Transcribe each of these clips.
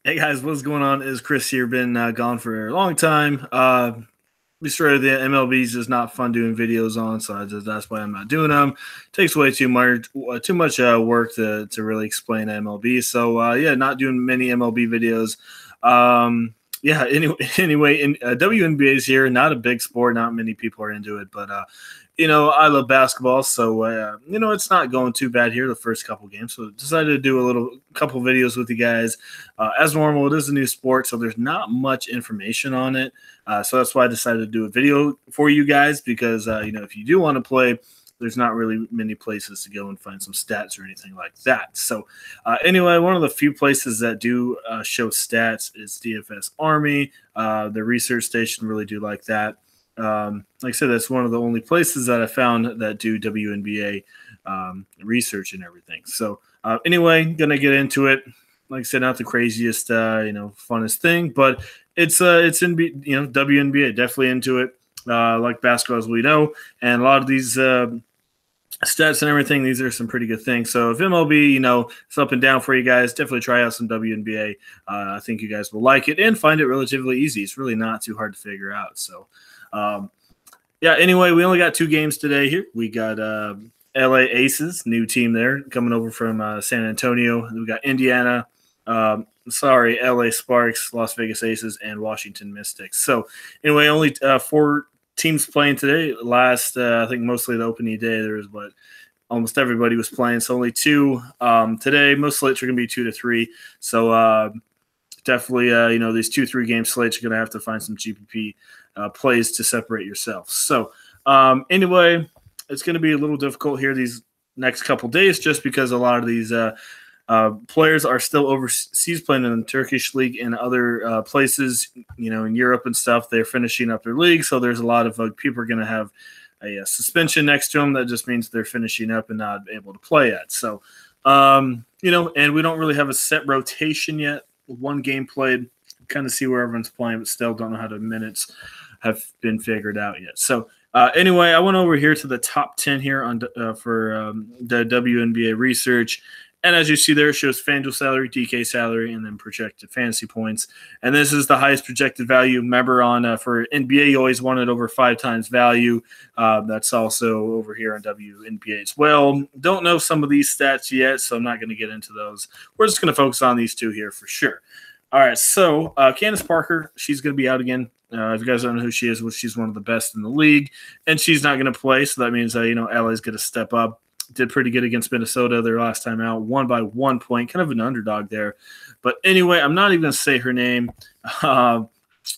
Hey guys, what's going on? Is Chris here? Been gone for a long time. Be straight, the MLB is just not fun doing videos on, so that's why I'm not doing them. Takes way too much work to really explain MLB. So yeah, not doing many MLB videos. Yeah. Anyway, WNBA is here. Not a big sport. Not many people are into it, but I love basketball, so it's not going too bad here the first couple games. So decided to do couple videos with you guys. As normal, it is a new sport, so there's not much information on it. So that's why I decided to do a video for you guys because if you do want to play, there's not really many places to go and find some stats or anything like that. So anyway, one of the few places that do show stats is DFS Army. The research station really do like that. Like I said, that's one of the only places that I found that do WNBA research and everything. So anyway, gonna get into it. Like I said, not the craziest, funnest thing, but it's in WNBA. Definitely into it. Like basketball, as we know, and a lot of these stats and everything. These are some pretty good things. So if MLB, it's up and down for you guys, definitely try out some WNBA. I think you guys will like it and find it relatively easy. It's really not too hard to figure out. So. Yeah, anyway, we only got 2 games today here. We got LA Aces, new team there, coming over from San Antonio. We got Indiana, LA Sparks, Las Vegas Aces, and Washington Mystics. So anyway, only 4 teams playing today. Last, I think mostly the opening day, there was almost everybody was playing. So only 2 today. Most slates are going to be 2 to 3. So definitely, these 2-3 game slates, you're going to have to find some GPP plays to separate yourself. So anyway, it's going to be a little difficult here these next couple days just because a lot of these players are still overseas playing in the Turkish league and other places, in Europe and stuff. They're finishing up their league, so there's a lot of people are going to have a suspension next to them. That just means they're finishing up and not able to play yet. So, and we don't really have a set rotation yet. 1 game played, kind of see where everyone's playing, but still don't know how the minutes have been figured out yet. So anyway, I went over here to the top 10 here on for the WNBA research. And as you see there, it shows Fanduel salary, DK salary, and then projected fantasy points. And this is the highest projected value. Remember, for NBA, you always wanted over 5 times value. That's also over here on WNBA as well. Don't know some of these stats yet, so I'm not going to get into those. We're just going to focus on these 2 here for sure. All right, so Candace Parker, she's going to be out again. If you guys don't know who she is, well, she's one of the best in the league, and she's not going to play. So that means LA's going to step up. Did pretty good against Minnesota their last time out, won by 1 point, kind of an underdog there. But anyway, I'm not even going to say her name.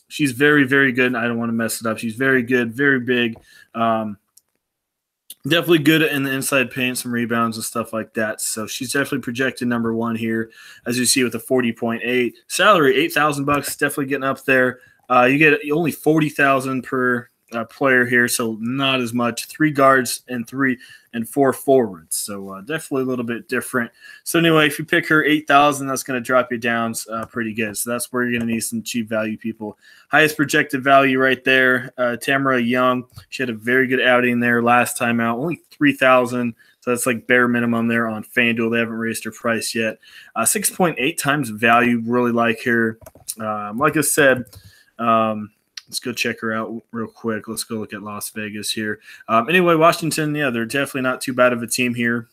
She's very, very good. I don't want to mess it up. She's very good, very big. Definitely good in the inside paint, some rebounds and stuff like that. So she's definitely projected number 1 here, as you see with a 40.8 salary, $8,000. Definitely getting up there. You get only 40,000 per player here, so not as much. 3 guards and 4 forwards, so definitely a little bit different. So anyway, if you pick her 8,000, that's going to drop you down pretty good. So that's where you're going to need some cheap value people. Highest projected value right there, Tamara Young. She had a very good outing there last time out, only 3,000. So that's like bare minimum there on FanDuel. They haven't raised her price yet. 6.8 times value. Really like her. Like I said. Let's go check her out real quick. Let's go look at Las Vegas here. Anyway, Washington, yeah, they're definitely not too bad of a team here.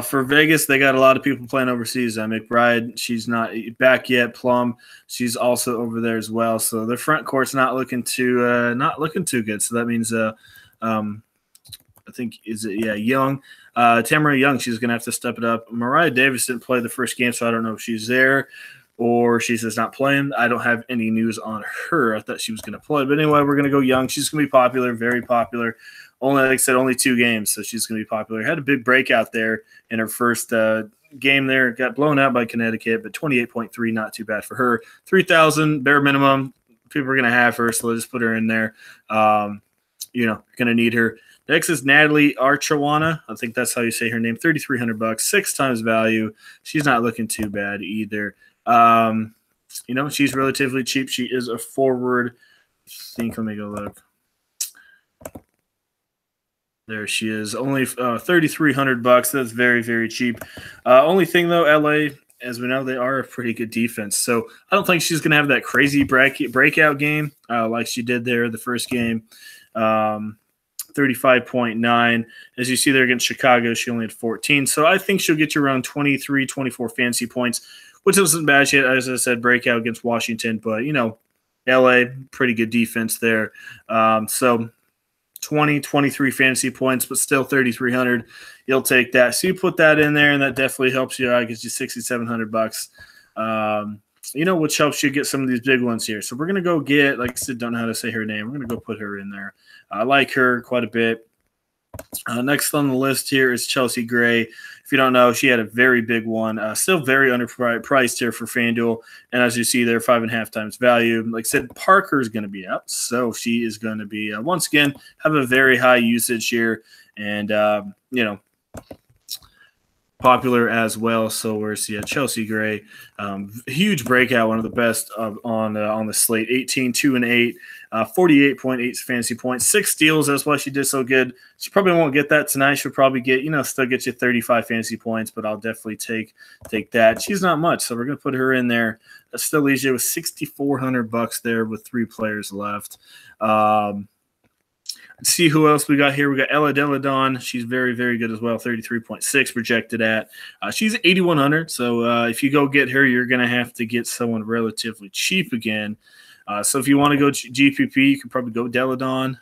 For Vegas, they got a lot of people playing overseas. McBride, she's not back yet. Plum, she's also over there as well. So their front court's not looking too good. So that means I think Young, Tamara Young, she's gonna have to step it up. Mariah Davis didn't play the first game, so I don't know if she's there or she's just not playing. I don't have any news on her. I thought she was going to play. But anyway, we're going to go Young. She's going to be popular, very popular. Only, like I said, only 2 games, so she's going to be popular. Had a big breakout there in her first game there. Got blown out by Connecticut, but 28.3, not too bad for her. 3,000, bare minimum. People are going to have her, so let's just put her in there. Going to need her. Next is Natalie Archawana. I think that's how you say her name. $3,300, 6 times value. She's not looking too bad either. She's relatively cheap. She is a forward. Let me go look. There she is. Only $3,300. That's very, very cheap. Only thing though, LA as we know, they are a pretty good defense. So I don't think she's going to have that crazy breakout game like she did there the first game. 35.9. As you see there against Chicago, she only had 14. So I think she'll get you around 23, 24 fantasy points, which isn't bad. She had, as I said, breakout against Washington. But, LA, pretty good defense there. So 20, 23 fantasy points, but still 3,300. You'll take that. So you put that in there, and that definitely helps you out. Gets you $6,700. Which helps you get some of these big ones here. So we're going to go get, like I said, don't know how to say her name. We're going to go put her in there. I like her quite a bit. Next on the list here is Chelsea Gray. If you don't know, she had a very big one. Still very underpriced here for Fanduel. And as you see there, 5.5 times value. Like I said, Parker is going to be out. So she is going to be, once again, have a very high usage here. And, popular as well. So where's Chelsea Gray, huge breakout, one of the best on the slate. 18, 2 and 8, 48.8 fantasy points, 6 steals. That's why she did so good. She probably won't get that tonight. She'll probably get still get you 35 fantasy points, but I'll definitely take that. She's not much, so we're gonna put her in there. That still leaves you with $6,400 there with 3 players left. Let's see who else we got here. We got Ella Deladon. She's very, very good as well. 33.6 projected at. She's 8,100. So if you go get her, you're going to have to get someone relatively cheap again. So if you want to go GPP, you can probably go Deladon.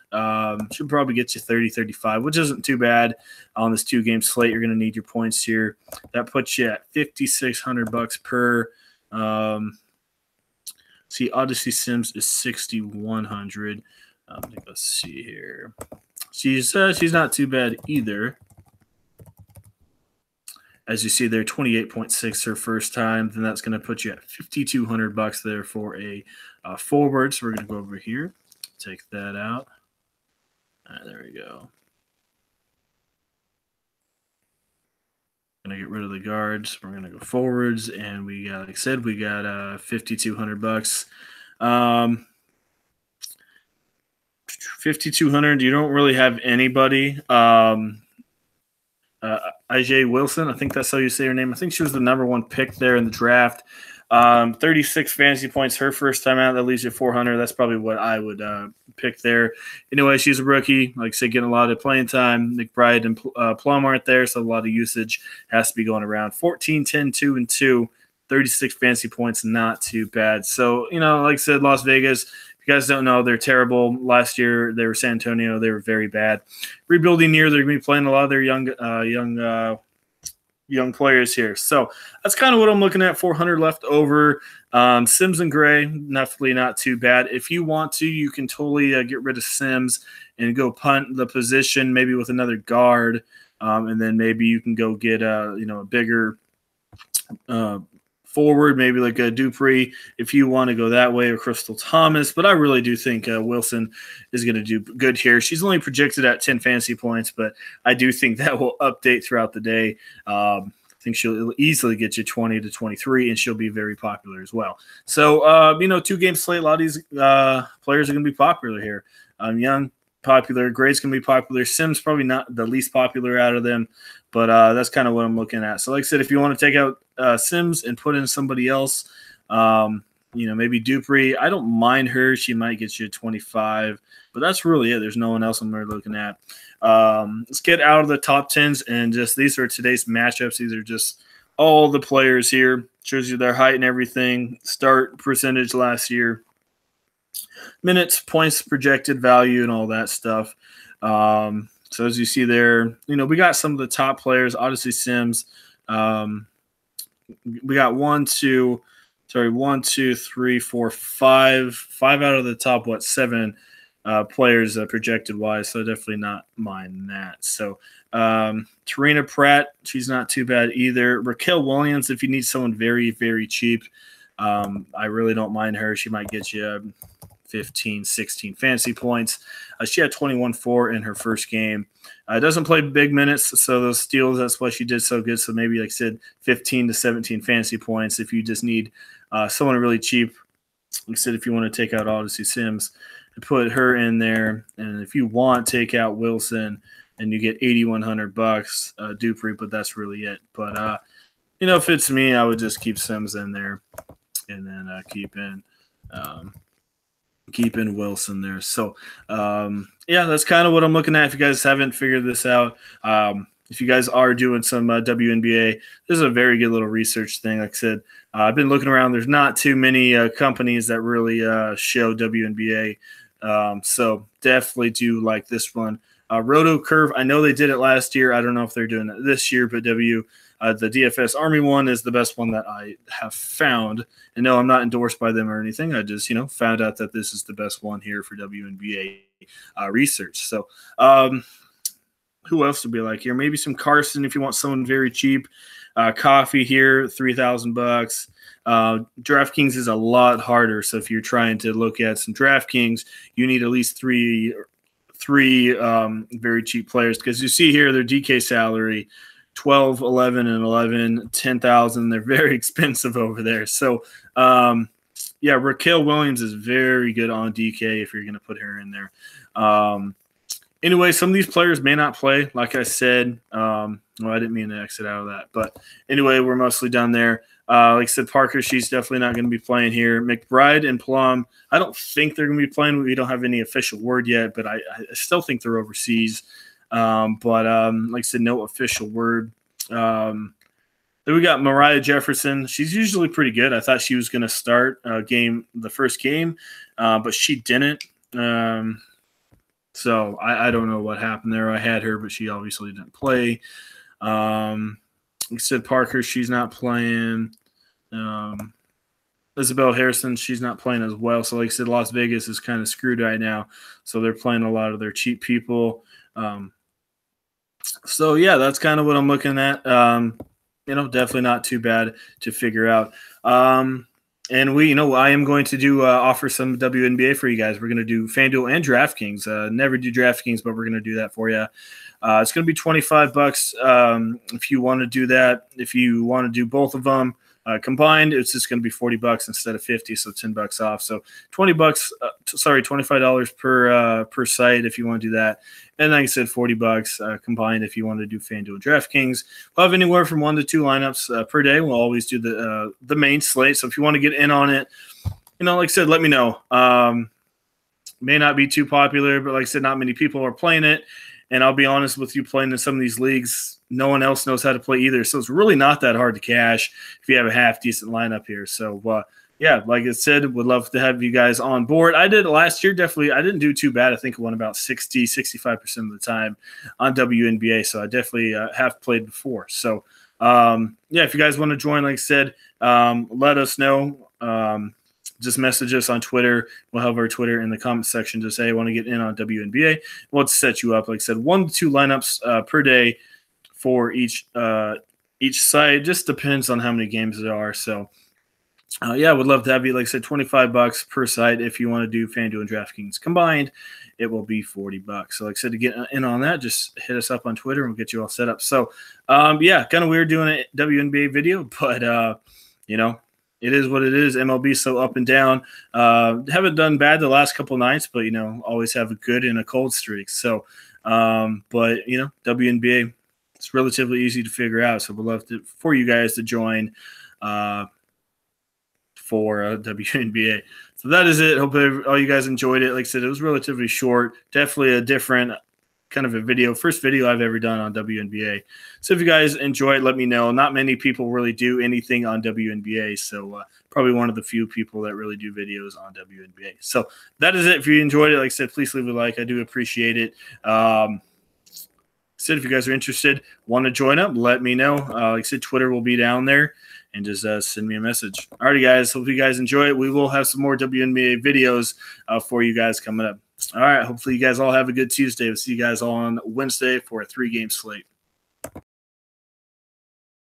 Should probably get you 30, 35, which isn't too bad on this 2-game slate. You're going to need your points here. That puts you at $5,600 per. See, Odyssey Sims is 6,100. Let's see here. She's not too bad either. As you see there, 28.6 her first time. Then that's going to put you at $5,200 there for a forward. So we're going to go over here, take that out. All right, there we go. Going to get rid of the guards. We're going to go forwards, and we got, like I said, we got $5,200. 5,200. You don't really have anybody. IJ Wilson, I think that's how you say her name. I think she was the number 1 pick there in the draft. 36 fantasy points her first time out. That leaves you 400. That's probably what I would pick there. Anyway, she's a rookie. Like I said, getting a lot of playing time. McBride and Plum aren't there, so a lot of usage has to be going around. 14, 10, 2, and 2. 36 fantasy points, not too bad. So, like I said, Las Vegas, if you guys don't know, they're terrible. Last year, they were San Antonio. They were very bad. Rebuilding year, they're going to be playing a lot of their young players here. So that's kind of what I'm looking at. 400 left over. Sims and Gray, definitely not too bad. If you want to, you can totally get rid of Sims and go punt the position, maybe with another guard, and then maybe you can go get a bigger forward, maybe like a Dupree, if you want to go that way, or Crystal Thomas. But I really do think Wilson is going to do good here. She's only projected at 10 fantasy points, but I do think that will update throughout the day. I think she'll easily get you 20 to 23, and she'll be very popular as well. So, 2-game slate, a lot of these players are going to be popular here. Young, popular. Gray's going to be popular. Sims probably not the least popular out of them, but that's kind of what I'm looking at. So like I said, if you want to take out Sims and put in somebody else, maybe Dupree, I don't mind her. She might get you 25, but that's really it. There's no one else I'm really looking at. Let's get out of the top 10s, and just these are today's matchups. These are just all the players here. Shows you their height and everything. Start percentage last year. Minutes, points, projected value, and all that stuff. So as you see there, we got some of the top players. Odyssey Sims. We got 1, 2, 3, 4, 5. 5 out of the top, 7 players projected wise. So definitely not mind that. So Tarina Pratt, she's not too bad either. Raquel Williams, if you need someone very, very cheap, I really don't mind her. She might get you 15, 16 fantasy points. She had 21-4 in her first game. Doesn't play big minutes, so those steals, that's why she did so good. So maybe, like I said, 15 to 17 fantasy points if you just need someone really cheap. Like I said, if you want to take out Odyssey Sims and put her in there, and if you want, take out Wilson, and you get $8,100 Dupree, but that's really it. But if it's me, I would just keep Sims in there, and then keep in Wilson there. So, yeah, that's kind of what I'm looking at. If you guys haven't figured this out, if you guys are doing some WNBA, this is a very good little research thing. Like I said, I've been looking around. There's not too many companies that really show WNBA. So definitely do like this one. Roto Curve, I know they did it last year. I don't know if they're doing it this year, but the DFS Army one is the best one that I have found. And no, I'm not endorsed by them or anything. I just, found out that this is the best one here for WNBA research. So, who else would be like here? Maybe some Carson if you want someone very cheap. Coffee here, $3,000. DraftKings is a lot harder. So if you're trying to look at some DraftKings, you need at least three very cheap players, because you see here their DK salary 12, 11, and 11, 10,000. They're very expensive over there. So yeah, Raquel Williams is very good on DK if you're going to put her in there. Anyway, some of these players may not play, like I said. Well, I didn't mean to exit out of that. But anyway, we're mostly done there. Like I said, Parker, she's definitely not going to be playing here. McBride and Plum, I don't think they're going to be playing. We don't have any official word yet, but I still think they're overseas. Like I said, no official word. Then we got Mariah Jefferson. She's usually pretty good. I thought she was going to start the first game, but she didn't. So I don't know what happened there. I had her, but she obviously didn't play. Like I said, Parker, she's not playing. Isabel Harrison, she's not playing as well. So like I said, Las Vegas is kind of screwed right now. So they're playing a lot of their cheap people. So yeah, that's kind of what I'm looking at. Definitely not too bad to figure out. And I am going to offer some WNBA for you guys. We're going to do FanDuel and DraftKings. Never do DraftKings, but we're going to do that for you. It's going to be $25 if you want to do that. If you want to do both of them combined, it's just going to be $40 instead of $50, so $10 off. So $25 per site if you want to do that. And like I said, $40 combined if you want to do FanDuel and DraftKings. We'll have anywhere from 1 to 2 lineups per day. We'll always do the main slate. So if you want to get in on it, like I said, let me know. May not be too popular, but like I said, not many people are playing it. And I'll be honest with you, playing in some of these leagues, no one else knows how to play either. So it's really not that hard to cash if you have a half-decent lineup here. So, yeah, like I said, would love to have you guys on board. I did last year, definitely. I didn't do too bad. I think I won about 60, 65% of the time on WNBA. So I definitely have played before. So, yeah, if you guys want to join, like I said, let us know. Just message us on Twitter. We'll have our Twitter in the comment section. Just say, I want to get in on WNBA. We'll set you up. Like I said, 1 to 2 lineups per day for each site. Just depends on how many games there are. So, yeah, would love to have you. Like I said, $25 per site. If you want to do FanDuel and DraftKings combined, it will be $40. So, like I said, to get in on that, just hit us up on Twitter and we'll get you all set up. So, yeah, kind of weird doing a WNBA video, but it is what it is. MLB is so up and down. Haven't done bad the last couple nights, but always have a good and a cold streak. So, but WNBA, it's relatively easy to figure out. So we'd love for you guys to join for WNBA. So that is it. Hope all you guys enjoyed it. Like I said, it was relatively short. Definitely a different kind of a video. First video I've ever done on WNBA. So if you guys enjoy it, let me know. Not many people really do anything on WNBA. So probably one of the few people that really do videos on WNBA. So that is it. If you enjoyed it, like I said, please leave a like. I do appreciate it. Said if you guys are interested, want to join up, let me know. Like I said, Twitter will be down there, and just send me a message. Alrighty, guys. Hope you guys enjoy it. We will have some more WNBA videos for you guys coming up. All right. Hopefully you guys all have a good Tuesday. We'll see you guys all on Wednesday for a 3-game slate.